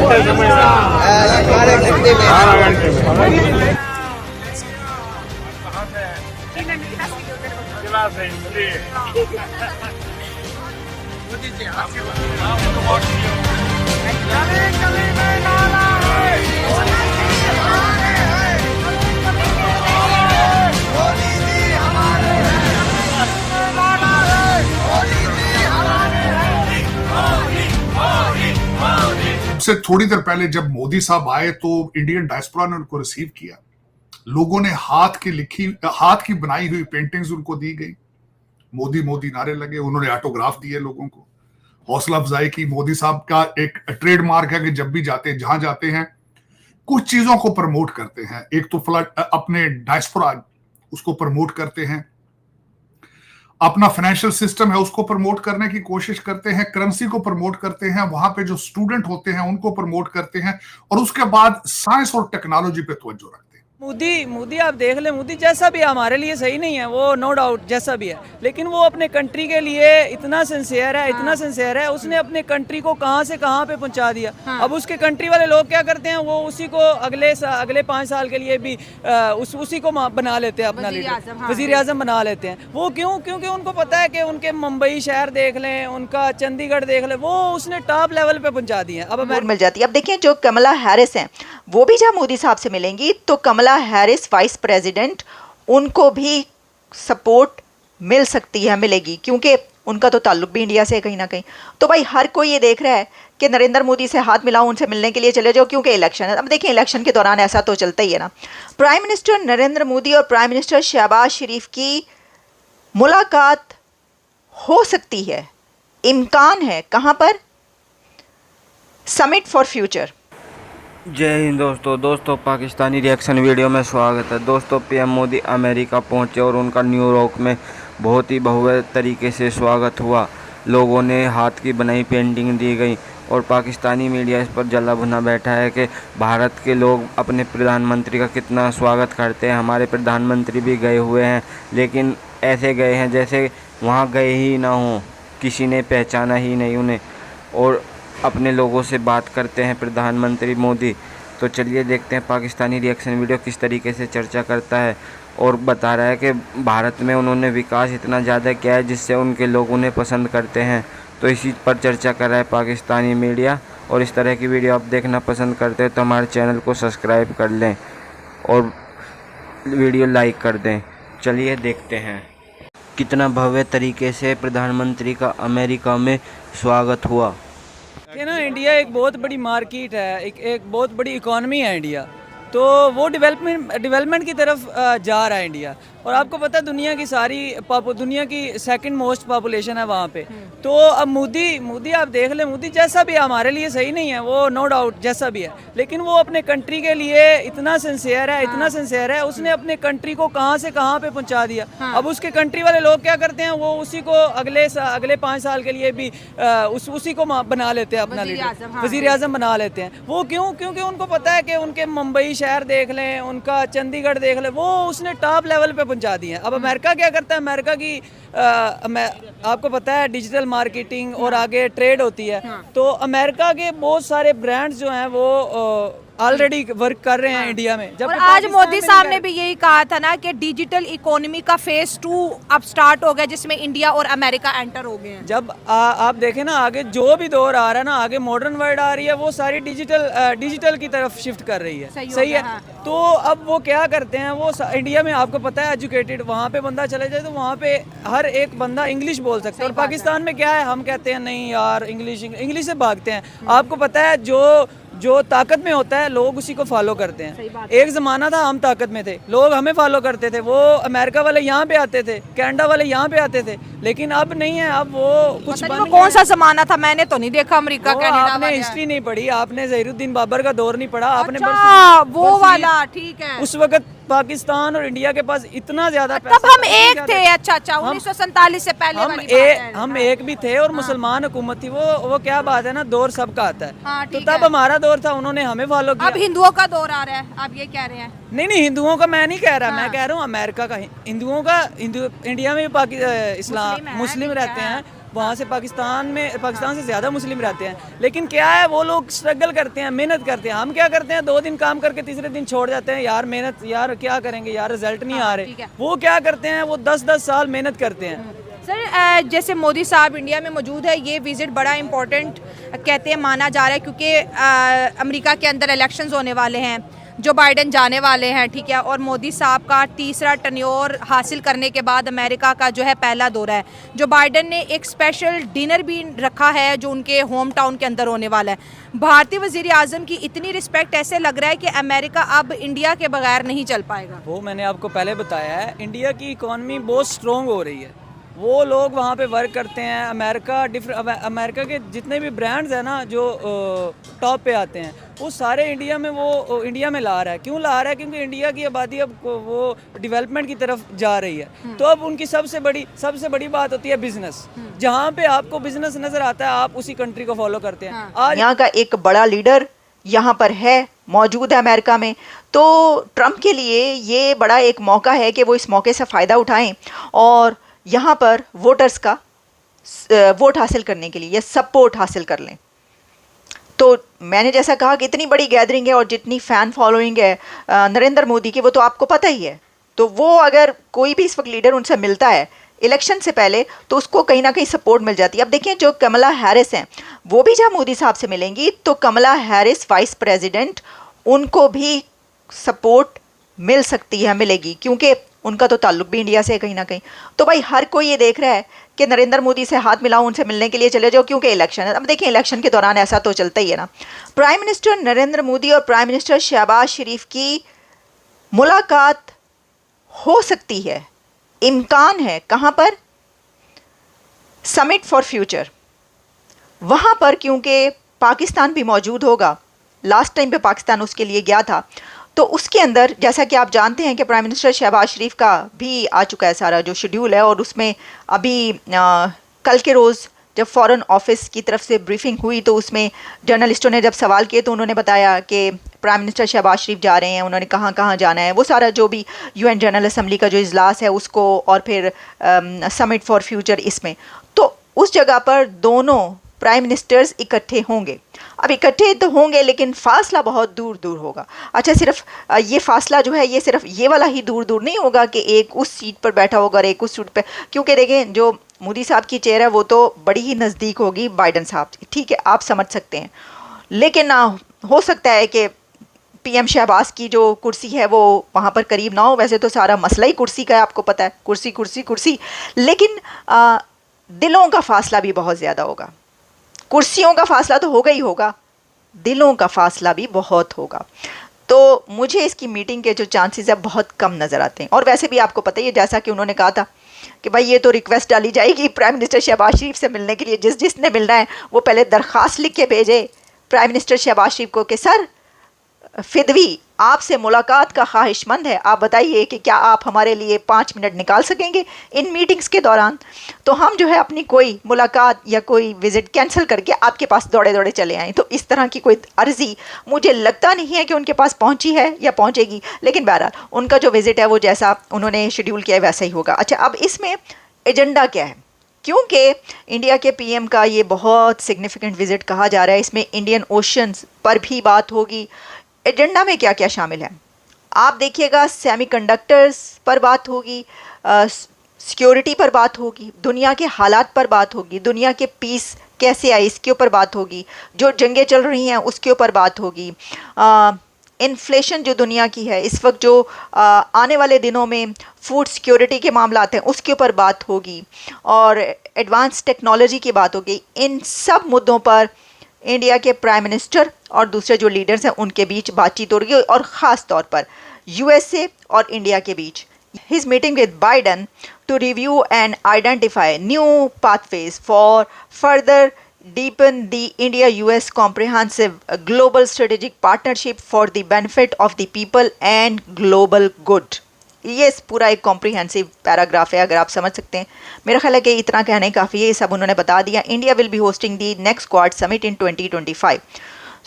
घंटे समय 12 घंटे में 12 घंटे में जिला से से थोड़ी देर पहले जब मोदी साहब आए तो इंडियन डायस्पोरा ने उनको रिसीव किया। लोगों ने हाथ की बनाई हुई पेंटिंग्स उनको दी गई। मोदी मोदी नारे लगे, उन्होंने ऑटोग्राफ दिए लोगों को, हौसला अफजाई की। मोदी साहब का एक ट्रेडमार्क है कि जब भी जहां जाते हैं कुछ चीजों को प्रमोट करते हैं। एक तो अपने डायस्पोरा उसको प्रमोट करते हैं, अपना फाइनेंशियल सिस्टम है उसको प्रमोट करने की कोशिश करते हैं, करेंसी को प्रमोट करते हैं, वहां पे जो स्टूडेंट होते हैं उनको प्रमोट करते हैं, और उसके बाद साइंस और टेक्नोलॉजी पे तवज्जो रखते हैं। मोदी आप देख ले, मोदी जैसा भी हमारे लिए सही नहीं है वो, नो डाउट जैसा भी है, लेकिन वो अपने कंट्री के लिए इतना सिंसियर है, इतना सिंसियर है। उसने अपने कंट्री को कहां से कहां पे पहुंचा दिया। अब उसके कंट्री वाले लोग क्या करते हैं, वो उसी को अगले 5 साल के लिए भी उसी को बना लेते हैं अपना लीडर, वजीर आजम बना लेते हैं। वो क्यों? क्योंकि उनको पता है कि उनके मुंबई शहर देख लें, उनका चंडीगढ़ देख लें, वो उसने टॉप लेवल पे पहुंचा दिए। अब मिल जाती है। अब देखिए जो कमला हैरिस हैं वो भी जब मोदी साहब से मिलेंगी तो कमला हैरिस वाइस प्रेसिडेंट, उनको भी सपोर्ट मिल सकती है, मिलेगी, क्योंकि उनका तो ताल्लुक भी इंडिया से है कहीं ना कहीं। तो भाई हर कोई ये देख रहा है कि नरेंद्र मोदी से हाथ मिलाओ, उनसे मिलने के लिए चले जाओ, क्योंकि इलेक्शन है। अब देखिए इलेक्शन के दौरान ऐसा तो चलता ही है ना। प्राइम मिनिस्टर नरेंद्र मोदी और प्राइम मिनिस्टर शहबाज शरीफ की मुलाकात हो सकती है, इम्कान है। कहाँ पर? Summit for future. जय हिंद दोस्तों पाकिस्तानी रिएक्शन वीडियो में स्वागत है। दोस्तों पीएम मोदी अमेरिका पहुंचे और उनका न्यूयॉर्क में बहुत ही भव्य तरीके से स्वागत हुआ। लोगों ने हाथ की बनाई पेंटिंग दी गई और पाकिस्तानी मीडिया इस पर जला भुना बैठा है कि भारत के लोग अपने प्रधानमंत्री का कितना स्वागत करते हैं। हमारे प्रधानमंत्री भी गए हुए हैं, लेकिन ऐसे गए हैं जैसे वहाँ गए ही ना हों, किसी ने पहचाना ही नहीं उन्हें, और अपने लोगों से बात करते हैं प्रधानमंत्री मोदी। तो चलिए देखते हैं पाकिस्तानी रिएक्शन वीडियो किस तरीके से चर्चा करता है और बता रहा है कि भारत में उन्होंने विकास इतना ज़्यादा किया है जिससे उनके लोग उन्हें पसंद करते हैं। तो इसी पर चर्चा कर रहा है पाकिस्तानी मीडिया। और इस तरह की वीडियो आप देखना पसंद करते हैं तो हमारे चैनल को सब्सक्राइब कर लें और वीडियो लाइक कर दें। चलिए देखते हैं कितना भव्य तरीके से प्रधानमंत्री का अमेरिका में स्वागत हुआ। कि ना इंडिया एक बहुत बड़ी मार्केट है, एक बहुत बड़ी इकोनॉमी है इंडिया, तो वो डेवलपमेंट की तरफ जा रहा है इंडिया। और आपको पता है दुनिया की सेकंड मोस्ट पॉपुलेशन है वहाँ पे। तो अब मोदी आप देख ले, मोदी जैसा भी हमारे लिए सही नहीं है वो, नो डाउट जैसा भी है, लेकिन वो अपने कंट्री के लिए इतना सिंसियर है, इतना सिंसियर है। उसने अपने कंट्री को कहां से कहां पे पहुंचा दिया। अब उसके कंट्री वाले लोग क्या करते हैं, वो उसी को अगले 5 साल के लिए भी उसी को बना लेते हैं अपना लीडर, वजीर आजम बना लेते हैं। वो क्यों? क्योंकि उनको पता है कि उनके मुंबई शहर देख लें, उनका चंडीगढ़ देख लें, वो उसने टॉप लेवल पे पहुंचा दिए। अब अमेरिका क्या करता है, अमेरिका की आपको पता है डिजिटल मार्केटिंग और आगे ट्रेड होती है। तो अमेरिका के बहुत सारे ब्रांड्स जो हैं वो ऑलरेडी वर्क कर रहे हैं इंडिया में। जब और आज मोदी साहब ने भी यही कहा था ना कि डिजिटल इकोनॉमी का फेज 2 अब स्टार्ट हो गया, जिसमें इंडिया और अमेरिका एंटर हो गए हैं। जब आप देखें ना आगे जो भी दौर आ रहा है ना, आगे मॉडर्न वर्ल्ड आ रही है, वो सारी डिजिटल की तरफ शिफ्ट कर रही है। सही है। हाँ। तो अब वो क्या करते हैं, वो इंडिया में आपको पता है एजुकेटेड, वहाँ पे बंदा चले जाए तो वहाँ पे हर एक बंदा इंग्लिश बोल सकता है। और पाकिस्तान में क्या है, हम कहते हैं नहीं यार इंग्लिश से भागते हैं। आपको पता है जो ताकत में होता है लोग उसी को फॉलो करते हैं। एक ज़माना था हम ताकत में थे, लोग हमें फॉलो करते थे, वो अमेरिका वाले यहाँ पे आते थे, कनाडा वाले यहाँ पे आते थे, लेकिन अब नहीं है। अब वो कुछ कौन सा ज़माना था, मैंने तो नहीं देखा अमेरिका कनाडा। आपने हिस्ट्री नहीं पढ़ी, आपने ज़हीरुद्दीन बाबर का दौर नहीं पढ़ा आपने। वो वाला ठीक है। उस वक्त पाकिस्तान और इंडिया के पास इतना ज्यादा तब हम एक थे। अच्छा 1947 से पहले हम एक भी थे और मुसलमान हुकूमत थी। वो क्या बात है ना, दौर सबका आता है। तो तब हमारा दौर था, उन्होंने हमें फॉलो किया। अब हिंदुओं का दौर आ रहा है, आप ये कह रहे हैं? नहीं हिंदुओं का मैं नहीं कह रहा, मैं कह रहा हूँ अमेरिका का। हिंदुओं का इंडिया में भी इस्लाम मुस्लिम रहते हैं, वहाँ से पाकिस्तान से ज़्यादा मुस्लिम रहते हैं, लेकिन क्या है वो लोग स्ट्रगल करते हैं, मेहनत करते हैं। हम क्या करते हैं, 2 दिन काम करके तीसरे दिन छोड़ जाते हैं, यार मेहनत, यार क्या करेंगे यार, रिजल्ट नहीं आ ठीक रहे। है। वो क्या करते हैं, वो 10-10 साल मेहनत करते हैं। सर जैसे मोदी साहब इंडिया में मौजूद है, ये विज़िट बड़ा इम्पोर्टेंट कहते हैं, माना जा रहा है, क्योंकि अमेरिका के अंदर इलेक्शंस होने वाले हैं, जो बाइडेन जाने वाले हैं, ठीक है, और मोदी साहब का तीसरा टर्न्योर हासिल करने के बाद अमेरिका का जो है पहला दौरा है। जो बाइडेन ने एक स्पेशल डिनर भी रखा है जो उनके होम टाउन के अंदर होने वाला है। भारतीय वज़ीर आज़म की इतनी रिस्पेक्ट, ऐसे लग रहा है कि अमेरिका अब इंडिया के बगैर नहीं चल पाएगा। वो मैंने आपको पहले बताया है, इंडिया की इकॉनमी बहुत स्ट्रॉन्ग हो रही है। वो लोग वहाँ पे वर्क करते हैं। अमेरिका के जितने भी ब्रांड्स हैं ना जो टॉप पे आते हैं, वो सारे इंडिया में ला रहा है। क्यों ला रहा है? क्योंकि इंडिया की आबादी अब वो डेवलपमेंट की तरफ जा रही है। तो अब उनकी सबसे बड़ी बात होती है बिजनेस। जहाँ पे आपको बिजनेस नजर आता है, आप उसी कंट्री को फॉलो करते हैं। आज यहाँ का एक बड़ा लीडर यहाँ पर है, मौजूद है अमेरिका में, तो ट्रंप के लिए ये बड़ा एक मौका है कि वो इस मौके से फ़ायदा उठाएं और यहाँ पर वोटर्स का वोट हासिल करने के लिए या सपोर्ट हासिल कर लें। तो मैंने जैसा कहा कि इतनी बड़ी गैदरिंग है और जितनी फ़ैन फॉलोइंग है नरेंद्र मोदी की, वो तो आपको पता ही है। तो वो अगर कोई भी इस वक्त लीडर उनसे मिलता है इलेक्शन से पहले, तो उसको कहीं ना कहीं सपोर्ट मिल जाती है। अब देखिए, जो कमला हैरिस हैं, वो भी जब मोदी साहब से मिलेंगी तो कमला हैरिस वाइस प्रेसिडेंट, उनको भी सपोर्ट मिल सकती है, मिलेगी, क्योंकि उनका तो ताल्लुक भी इंडिया से है कहीं ना कहीं। तो भाई हर कोई ये देख रहा है कि नरेंद्र मोदी से हाथ मिलाओ, उनसे मिलने के लिए चले जाओ, क्योंकि इलेक्शन है। अब देखिए, इलेक्शन के दौरान ऐसा तो चलता ही है ना। प्राइम मिनिस्टर नरेंद्र मोदी और प्राइम मिनिस्टर शहबाज शरीफ की मुलाकात हो सकती है, इम्कान है। कहाँ पर? समिट फॉर फ्यूचर, वहाँ पर, क्योंकि पाकिस्तान भी मौजूद होगा। लास्ट टाइम पे पाकिस्तान उसके लिए गया था, तो उसके अंदर जैसा कि आप जानते हैं कि प्राइम मिनिस्टर शहबाज शरीफ का भी आ चुका है सारा जो शेड्यूल है, और उसमें अभी कल के रोज़ जब फॉरेन ऑफिस की तरफ से ब्रीफिंग हुई, तो उसमें जर्नलिस्टों ने जब सवाल किए तो उन्होंने बताया कि प्राइम मिनिस्टर शहबाज शरीफ जा रहे हैं, उन्होंने कहाँ कहाँ जाना है, वो सारा जो भी UN जनरल असम्बली का जो इजलास है उसको, और फिर समिट फॉर फ्यूचर, इसमें तो उस जगह पर दोनों प्राइम मिनिस्टर्स इकट्ठे होंगे। अब इकट्ठे तो होंगे, लेकिन फासला बहुत दूर दूर होगा। अच्छा, सिर्फ ये फासला जो है, ये सिर्फ ये वाला ही दूर दूर नहीं होगा कि एक उस सीट पर बैठा होगा और एक उस सीट पर, क्योंकि देखें, जो मोदी साहब की चेयर है वो तो बड़ी ही नज़दीक होगी बाइडन साहब, ठीक है, आप समझ सकते हैं। लेकिन हो सकता है कि PM शहबाज की जो कुर्सी है वो वहाँ पर करीब ना हो। वैसे तो सारा मसला ही कुर्सी का है, आपको पता है, कुर्सी कुर्सी कुर्सी। लेकिन दिलों का फासला भी बहुत ज़्यादा होगा। कुर्सियों का फासला तो होगा ही होगा, दिलों का फासला भी बहुत होगा। तो मुझे इसकी मीटिंग के जो चांसेस है बहुत कम नज़र आते हैं। और वैसे भी आपको पता ही है, जैसा कि उन्होंने कहा था कि भाई ये तो रिक्वेस्ट डाली जाएगी प्राइम मिनिस्टर शहबाज शरीफ से मिलने के लिए, जिसने मिलना है वो पहले दरख्वास्त लिख के भेजे प्राइम मिनिस्टर शहबाज शरीफ को कि सर फिदवी आपसे मुलाकात का ख्वाहिशमंद है, आप बताइए कि क्या आप हमारे लिए 5 मिनट निकाल सकेंगे इन मीटिंग्स के दौरान। तो हम जो है अपनी कोई मुलाकात या कोई विज़िट कैंसिल करके आपके पास दौड़े दौड़े चले आएँ। तो इस तरह की कोई अर्ज़ी मुझे लगता नहीं है कि उनके पास पहुंची है या पहुंचेगी, लेकिन बहरहाल उनका जो विज़िट है वो जैसा उन्होंने शेड्यूल किया है वैसा ही होगा। अच्छा, अब इसमें एजेंडा क्या है? क्योंकि इंडिया के PM का ये बहुत सिग्निफिकेंट विज़िट कहा जा रहा है, इसमें इंडियन ओशंस पर भी बात होगी। एजेंडा में क्या क्या शामिल है आप देखिएगा, सेमीकंडक्टर्स पर बात होगी, सिक्योरिटी पर बात होगी, दुनिया के हालात पर बात होगी, दुनिया के पीस कैसे आई इसके ऊपर बात होगी, जो जंगें चल रही हैं उसके ऊपर बात होगी, इन्फ्लेशन जो दुनिया की है इस वक्त, जो आने वाले दिनों में फूड सिक्योरिटी के मामला आते हैं उसके ऊपर बात होगी, और एडवांस टेक्नोलॉजी की बात होगी। इन सब मुद्दों पर इंडिया के प्राइम मिनिस्टर और दूसरे जो लीडर्स हैं उनके बीच बातचीत हो रही है, और ख़ास तौर पर USA और इंडिया के बीच। His meeting with Biden to review and identify new pathways for further deepen the India-US comprehensive global strategic partnership for the benefit of the people and global good। ये पूरा एक कॉम्प्रिहेंसिव पैराग्राफ है, अगर आप समझ सकते हैं। मेरा ख्याल है कि इतना कहने काफ़ी है, ये सब उन्होंने बता दिया। India will be hosting the next quad summit in 2025।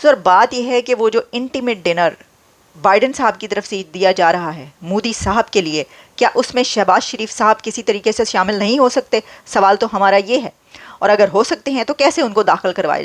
Sir बात यह है कि वो जो इंटीमेट डिनर बाइडन साहब की तरफ से दिया जा रहा है मोदी साहब के लिए, क्या उसमें शहबाज शरीफ साहब किसी तरीके से शामिल नहीं हो सकते? सवाल तो हमारा ये है। और अगर हो सकते हैं तो कैसे उनको दाखिल करवाया